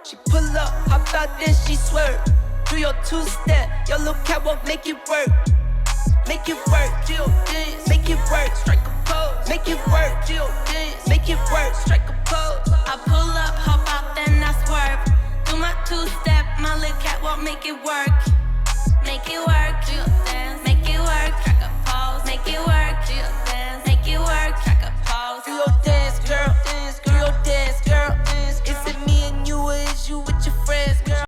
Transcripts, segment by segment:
She pull up, hop out, then she swerve. Do your two-step, your little catwalk, make it work. Make it work, Jill dance, make it work, strike a pose. Make it work, Jill dance, make it work, strike a pose. I pull up, hop out, then I swerve. Do my two-step, my little catwalk, make it work. Make it work, Jill dance, make it work, strike a pose. Make it work, Jill dance, make it work, strike a pose. Do your dance, girl, dance, do your dance, girl, dance. Is it me and you, or is you with your friends, girl?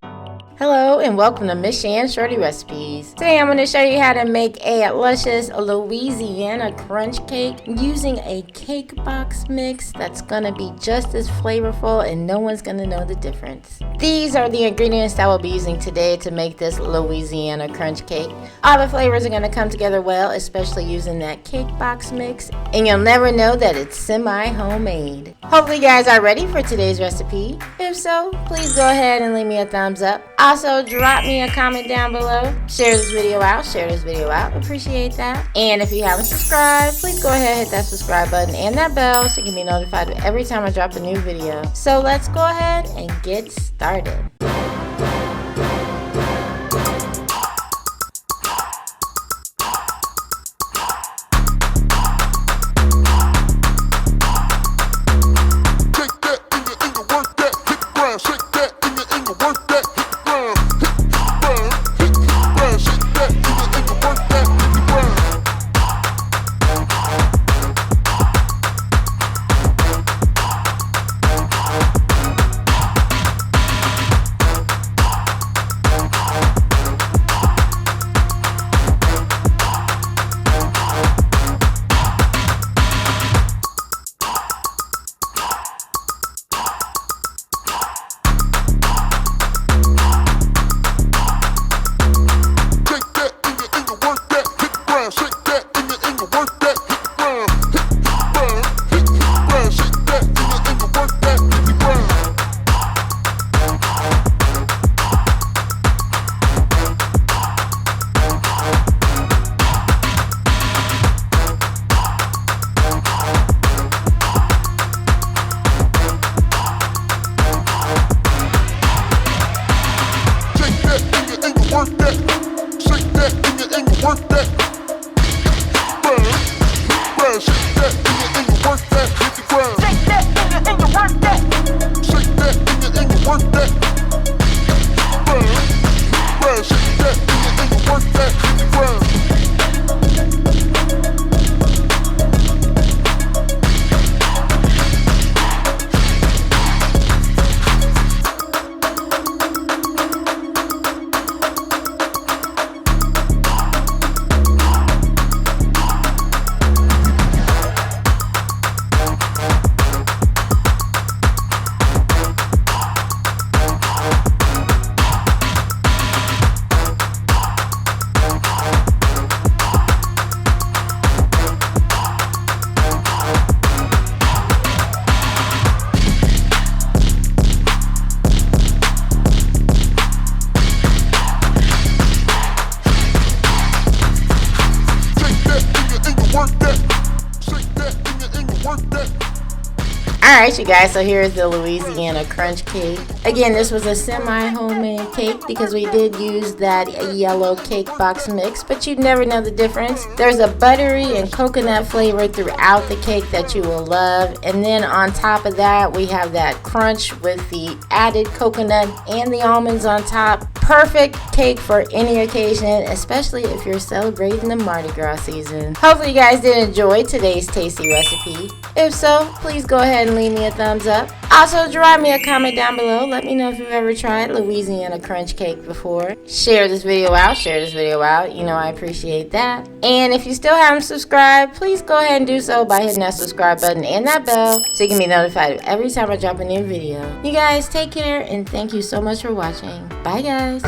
Hello and welcome to Miss Shan's Shorty Recipes. Today I'm going to show you how to make a luscious Louisiana crunch cake using a cake box mix that's going to be just as flavorful and no one's going to know the difference. These are the ingredients that we'll be using today to make this Louisiana crunch cake. All the flavors are going to come together well, especially using that cake box mix, and you'll never know that it's semi-homemade. Hopefully you guys are ready for today's recipe. If so, please go ahead and leave me a thumbs up. Also, drop me a comment down below. Share this video out. Appreciate that. And if you haven't subscribed, please go ahead and hit that subscribe button and that bell so you can be notified every time I drop a new video. So let's go ahead and get started. Alright you guys, so here's the Louisiana crunch cake. Again, this was a semi-homemade cake because we did use that yellow cake box mix, but you'd never know the difference. There's a buttery and coconut flavor throughout the cake that you will love, and then on top of that we have that crunch with the added coconut and the almonds on top. Perfect cake for any occasion, especially if you're celebrating the Mardi Gras season. Hopefully you guys did enjoy today's tasty recipe. If so, please go ahead and leave me a thumbs up. Also, drop me a comment down below. Let me know if you've ever tried Louisiana crunch cake before. Share this video out. You know I appreciate that. And if you still haven't subscribed, please go ahead and do so by hitting that subscribe button and that bell so you can be notified every time I drop a new video. You guys take care and thank you so much for watching. Bye guys.